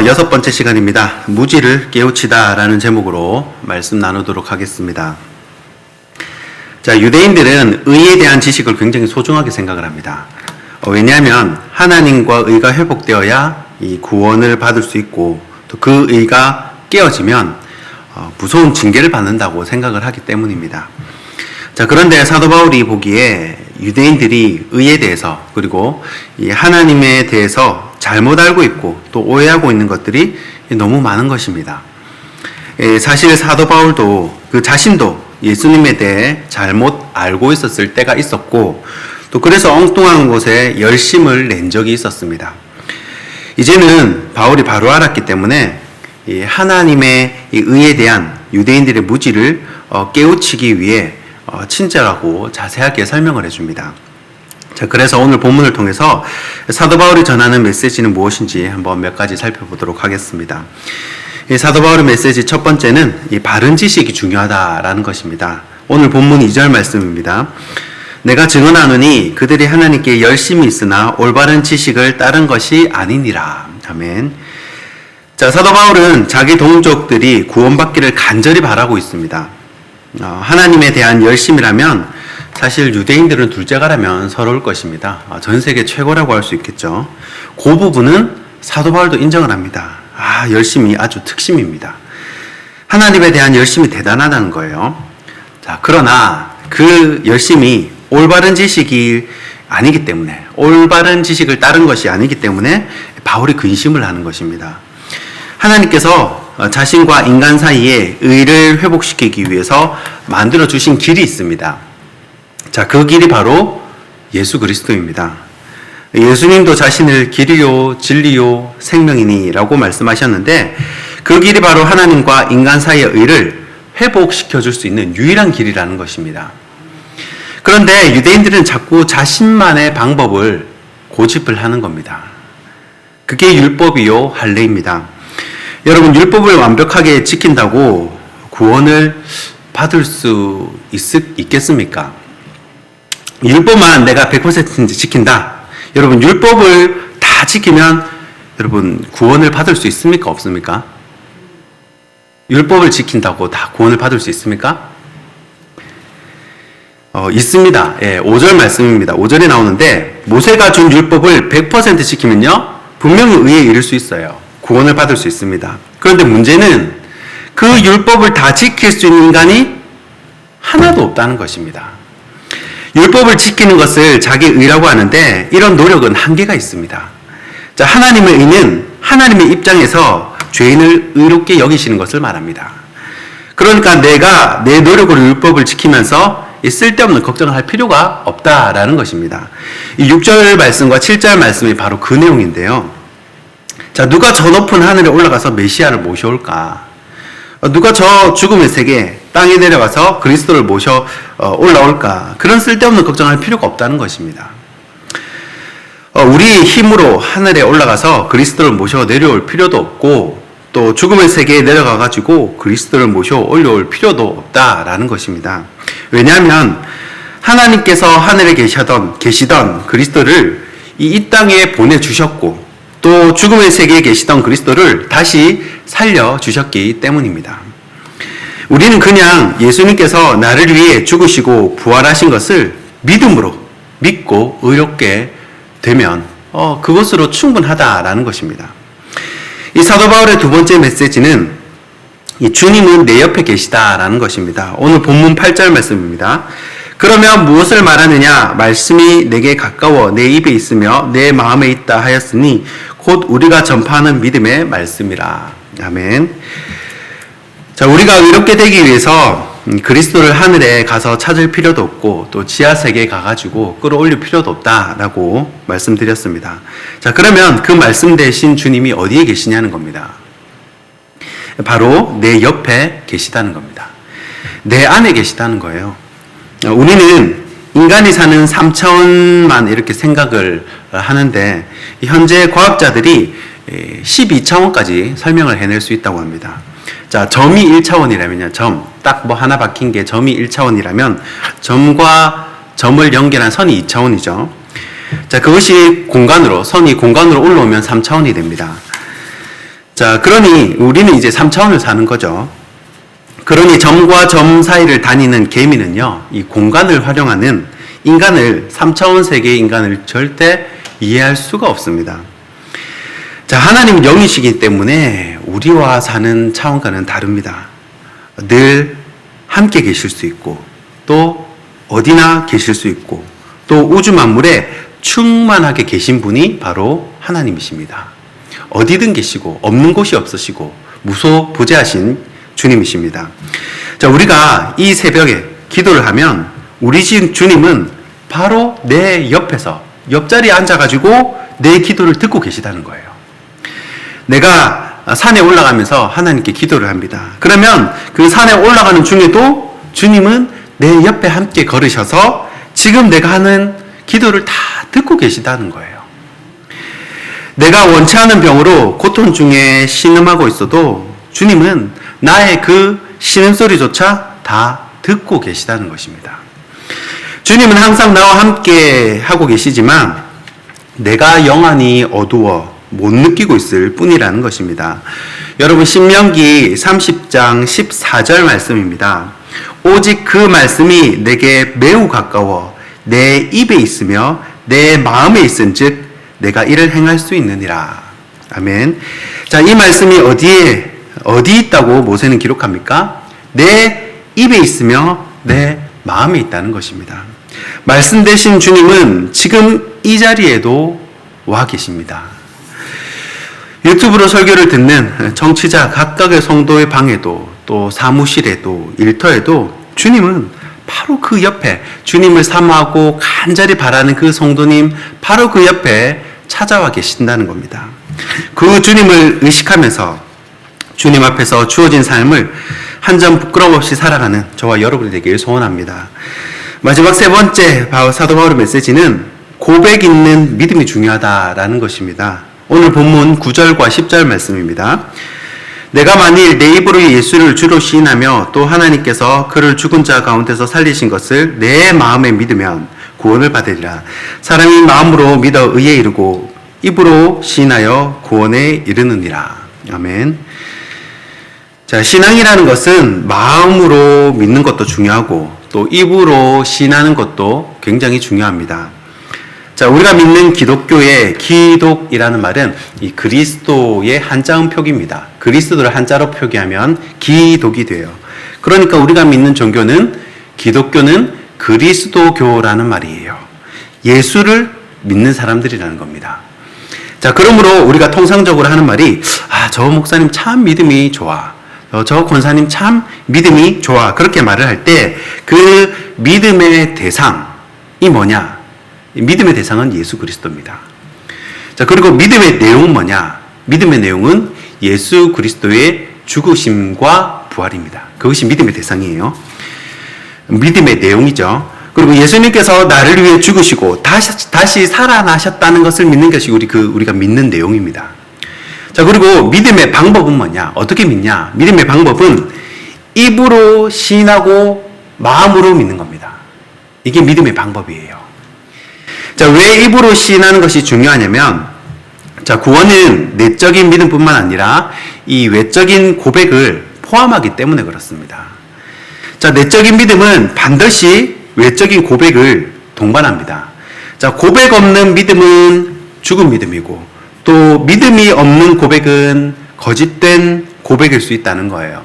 여섯 번째 시간입니다. 무지를 깨우치다 라는 제목으로 말씀 나누도록 하겠습니다. 자, 유대인들은 의에 대한 지식을 굉장히 소중하게 생각을 합니다. 왜냐하면 하나님과 의가 회복되어야 이 구원을 받을 수 있고 또 그 의가 깨어지면 무서운 징계를 받는다고 생각을 하기 때문입니다. 자, 그런데 사도 바울이 보기에 유대인들이 의에 대해서 그리고 이 하나님에 대해서 잘못 알고 있고 또 오해하고 있는 것들이 너무 많은 것입니다. 사실 사도 바울도 그 자신도 예수님에 대해 잘못 알고 있었을 때가 있었고 또 그래서 엉뚱한 곳에 열심을 낸 적이 있었습니다. 이제는 바울이 바로 알았기 때문에 이 하나님의 이 의에 대한 유대인들의 무지를 깨우치기 위해 친절하고 자세하게 설명을 해줍니다. 자, 그래서 오늘 본문을 통해서 사도 바울이 전하는 메시지는 무엇인지 한번 몇 가지 살펴보도록 하겠습니다. 이 사도 바울의 메시지 첫 번째는 이 바른 지식이 중요하다라는 것입니다. 오늘 본문 2절 말씀입니다. 내가 증언하노니 그들이 하나님께 열심히 있으나 올바른 지식을 따른 것이 아니니라. 아멘. 자, 사도 바울은 자기 동족들이 구원받기를 간절히 바라고 있습니다. 하나님에 대한 열심이라면 사실 유대인들은 둘째가라면 서러울 것입니다. 전 세계 최고라고 할 수 있겠죠. 그 부분은 사도 바울도 인정을 합니다. 열심이 아주 특심입니다. 하나님에 대한 열심이 대단하다는 거예요. 자, 그러나 그 열심이 올바른 지식이 아니기 때문에, 올바른 지식을 따른 것이 아니기 때문에 바울이 근심을 하는 것입니다. 하나님께서 자신과 인간 사이에 의를 회복시키기 위해서 만들어 주신 길이 있습니다. 자, 그 길이 바로 예수 그리스도입니다. 예수님도 자신을 길이요 진리요 생명이니 라고 말씀하셨는데 그 길이 바로 하나님과 인간 사이의 의를 회복시켜 줄 수 있는 유일한 길이라는 것입니다. 그런데 유대인들은 자꾸 자신만의 방법을 고집을 하는 겁니다. 그게 율법이요 할례입니다. 여러분, 율법을 완벽하게 지킨다고 구원을 받을 수 있겠습니까? 율법만 내가 100% 지킨다. 여러분, 율법을 다 지키면 여러분 구원을 받을 수 있습니까? 없습니까? 율법을 지킨다고 다 구원을 받을 수 있습니까? 있습니다. 5절 말씀입니다. 5절에 나오는데 모세가 준 율법을 100% 지키면요 분명히 의에 이를 수 있어요. 구원을 받을 수 있습니다. 그런데 문제는 그 율법을 다 지킬 수 있는 인간이 하나도 없다는 것입니다. 율법을 지키는 것을 자기 의라고 하는데 이런 노력은 한계가 있습니다. 자, 하나님의 의는 하나님의 입장에서 죄인을 의롭게 여기시는 것을 말합니다. 그러니까 내가 내 노력으로 율법을 지키면서 쓸데없는 걱정을 할 필요가 없다라는 것입니다. 이 6절 말씀과 7절 말씀이 바로 그 내용인데요. 자, 누가 저 높은 하늘에 올라가서 메시아를 모셔올까? 누가 저 죽음의 세계 땅에 내려가서 그리스도를 모셔 올라올까? 그런 쓸데없는 걱정할 필요가 없다는 것입니다. 우리 힘으로 하늘에 올라가서 그리스도를 모셔 내려올 필요도 없고 또 죽음의 세계에 내려가 가지고 그리스도를 모셔 올려올 필요도 없다라는 것입니다. 왜냐하면 하나님께서 하늘에 계시던 그리스도를 이 땅에 보내주셨고 또 죽음의 세계에 계시던 그리스도를 다시 살려주셨기 때문입니다. 우리는 그냥 예수님께서 나를 위해 죽으시고 부활하신 것을 믿음으로 믿고 의롭게 되면 그것으로 충분하다라는 것입니다. 이 사도 바울의 두 번째 메시지는 이 주님은 내 옆에 계시다라는 것입니다. 오늘 본문 8절 말씀입니다. 그러면 무엇을 말하느냐? 말씀이 내게 가까워 내 입에 있으며 내 마음에 있다 하였으니 곧 우리가 전파하는 믿음의 말씀이라. 아멘. 자, 우리가 의롭게 되기 위해서 그리스도를 하늘에 가서 찾을 필요도 없고 또 지하 세계에 가가지고 끌어올릴 필요도 없다라고 말씀드렸습니다. 자, 그러면 그 말씀 대신 주님이 어디에 계시냐는 겁니다. 바로 내 옆에 계시다는 겁니다. 내 안에 계시다는 거예요. 우리는 인간이 사는 3차원만 이렇게 생각을 하는데 현재 과학자들이 12차원까지 설명을 해낼 수 있다고 합니다. 자, 점이 1차원이라면요. 딱 뭐 하나 박힌 게 점이 1차원이라면 점과 점을 연결한 선이 2차원이죠. 자, 그것이 선이 공간으로 올라오면 3차원이 됩니다. 자, 그러니 우리는 이제 3차원을 사는 거죠. 그러니 점과 점 사이를 다니는 개미는요, 이 공간을 활용하는 인간을, 3차원 세계의 인간을 절대 이해할 수가 없습니다. 자, 하나님은 영이시기 때문에 우리와 사는 차원과는 다릅니다. 늘 함께 계실 수 있고, 또 어디나 계실 수 있고, 또 우주 만물에 충만하게 계신 분이 바로 하나님이십니다. 어디든 계시고 없는 곳이 없으시고 무소부재하신 주님이십니다. 자, 우리가 이 새벽에 기도를 하면 우리 주님은 바로 내 옆에서 옆자리에 앉아가지고 내 기도를 듣고 계시다는 거예요. 내가 산에 올라가면서 하나님께 기도를 합니다. 그러면 그 산에 올라가는 중에도 주님은 내 옆에 함께 걸으셔서 지금 내가 하는 기도를 다 듣고 계시다는 거예요. 내가 원치 않은 병으로 고통 중에 신음하고 있어도 주님은 나의 그 신음소리조차 다 듣고 계시다는 것입니다. 주님은 항상 나와 함께 하고 계시지만 내가 영안이 어두워 못 느끼고 있을 뿐이라는 것입니다. 여러분, 신명기 30장 14절 말씀입니다. 오직 그 말씀이 내게 매우 가까워 내 입에 있으며 내 마음에 있은즉 내가 이를 행할 수 있느니라. 아멘. 자, 이 말씀이 어디 있다고 모세는 기록합니까? 내 입에 있으며 내 마음에 있다는 것입니다. 말씀 되신 주님은 지금 이 자리에도 와 계십니다. 유튜브로 설교를 듣는 청취자 각각의 성도의 방에도, 또 사무실에도, 일터에도 주님은 바로 그 옆에, 주님을 사모하고 간절히 바라는 그 성도님 바로 그 옆에 찾아와 계신다는 겁니다. 그 주님을 의식하면서 주님 앞에서 주어진 삶을 한 점 부끄럼 없이 살아가는 저와 여러분이 되길 소원합니다. 마지막 세 번째 사도 바울의 메시지는 고백 있는 믿음이 중요하다라는 것입니다. 오늘 본문 9절과 10절 말씀입니다. 내가 만일 내 입으로 예수를 주로 시인하며 또 하나님께서 그를 죽은 자 가운데서 살리신 것을 내 마음에 믿으면 구원을 받으리라. 사람이 마음으로 믿어 의에 이르고 입으로 시인하여 구원에 이르느니라. 아멘. 자, 신앙이라는 것은 마음으로 믿는 것도 중요하고 또 입으로 시인하는 것도 굉장히 중요합니다. 자, 우리가 믿는 기독교의 기독이라는 말은 이 그리스도의 한자음 표기입니다. 그리스도를 한자로 표기하면 기독이 돼요. 그러니까 우리가 믿는 종교는, 기독교는 그리스도교라는 말이에요. 예수를 믿는 사람들이라는 겁니다. 자, 그러므로 우리가 통상적으로 하는 말이, 저 목사님 참 믿음이 좋아. 저 권사님 참 믿음이 좋아. 그렇게 말을 할 때 그 믿음의 대상이 뭐냐? 믿음의 대상은 예수 그리스도입니다. 자, 그리고 믿음의 내용은 뭐냐? 믿음의 내용은 예수 그리스도의 죽으심과 부활입니다. 그것이 믿음의 대상이에요. 믿음의 내용이죠. 그리고 예수님께서 나를 위해 죽으시고 다시 살아나셨다는 것을 믿는 것이 우리가 믿는 내용입니다. 자, 그리고 믿음의 방법은 뭐냐? 어떻게 믿냐? 믿음의 방법은 입으로 시인하고 마음으로 믿는 겁니다. 이게 믿음의 방법이에요. 자, 왜 입으로 시인하는 것이 중요하냐면, 자, 구원은 내적인 믿음뿐만 아니라 이 외적인 고백을 포함하기 때문에 그렇습니다. 자, 내적인 믿음은 반드시 외적인 고백을 동반합니다. 자, 고백 없는 믿음은 죽은 믿음이고, 또 믿음이 없는 고백은 거짓된 고백일 수 있다는 거예요.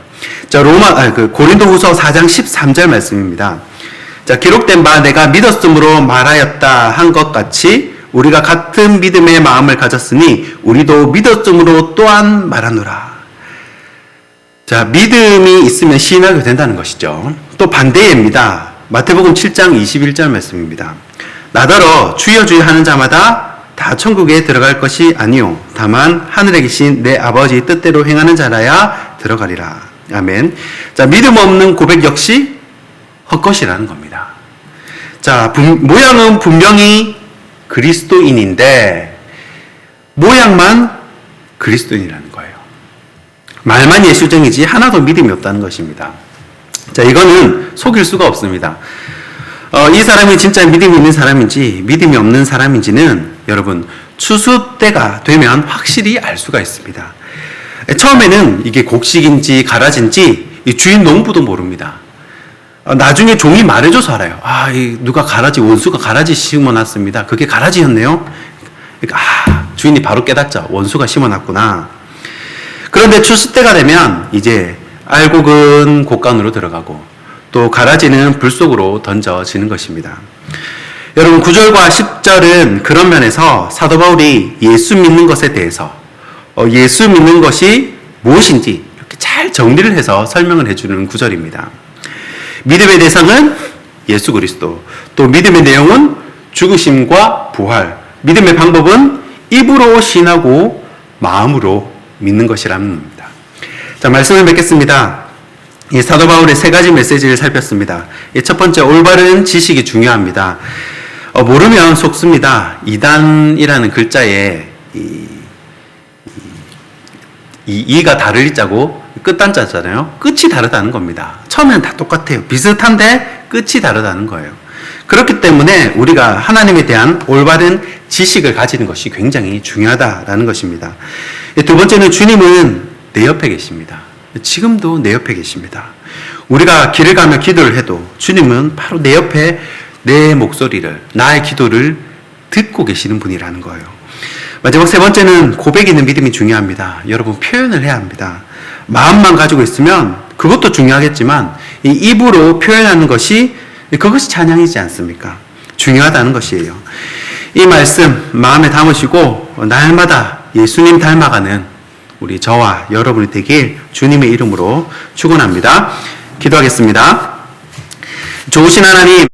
자, 고린도후서 4장 13절 말씀입니다. 자, 기록된 바 내가 믿었으므로 말하였다 한 것 같이 우리가 같은 믿음의 마음을 가졌으니 우리도 믿었으므로 또한 말하노라. 자, 믿음이 있으면 시인하게 된다는 것이죠. 또 반대입니다. 마태복음 7장 21절 말씀입니다. 나더러 주여 주여 하는 자마다 다 천국에 들어갈 것이 아니요 다만 하늘에 계신 내 아버지 뜻대로 행하는 자라야 들어가리라. 아멘. 자, 믿음 없는 고백 역시 헛것이라는 겁니다. 자, 모양은 분명히 그리스도인인데 모양만 그리스도인이라는 거예요. 말만 예수쟁이지 하나도 믿음이 없다는 것입니다. 자, 이거는 속일 수가 없습니다. 이 사람이 진짜 믿음이 있는 사람인지 믿음이 없는 사람인지는 여러분 추수 때가 되면 확실히 알 수가 있습니다. 처음에는 이게 곡식인지 가라지인지 이 주인 농부도 모릅니다. 나중에 종이 말해줘서 알아요. 누가 원수가 가라지 심어놨습니다. 그게 가라지였네요. 그러니까 주인이 바로 깨닫죠. 원수가 심어놨구나. 그런데 추수 때가 되면 이제 알곡은 곡간으로 들어가고 또 가라지는 불 속으로 던져지는 것입니다. 여러분 9절과 10절은 그런 면에서 사도 바울이 예수 믿는 것에 대해서 예수 믿는 것이 무엇인지 이렇게 잘 정리를 해서 설명을 해주는 구절입니다. 믿음의 대상은 예수 그리스도, 또 믿음의 내용은 죽으심과 부활, 믿음의 방법은 입으로 신하고 마음으로 믿는 것이랍니다. 자, 말씀을 맺겠습니다. 사도 바울의 세 가지 메시지를 살폈습니다. 첫 번째, 올바른 지식이 중요합니다. 모르면 속습니다. 이단이라는 글자에 이가 다를 이자고 끝단자잖아요. 끝이 다르다는 겁니다. 처음엔 다 똑같아요. 비슷한데 끝이 다르다는 거예요. 그렇기 때문에 우리가 하나님에 대한 올바른 지식을 가지는 것이 굉장히 중요하다라는 것입니다. 두 번째는 주님은 내 옆에 계십니다. 지금도 내 옆에 계십니다. 우리가 길을 가며 기도를 해도 주님은 바로 내 옆에 내 목소리를, 나의 기도를 듣고 계시는 분이라는 거예요. 마지막 세 번째는 고백 있는 믿음이 중요합니다. 여러분, 표현을 해야 합니다. 마음만 가지고 있으면 그것도 중요하겠지만 이 입으로 표현하는 것이 그것이 찬양이지 않습니까? 중요하다는 것이에요. 이 말씀 마음에 담으시고 날마다 예수님 닮아가는 우리 저와 여러분이 되길 주님의 이름으로 축원합니다. 기도하겠습니다. 좋으신 하나님,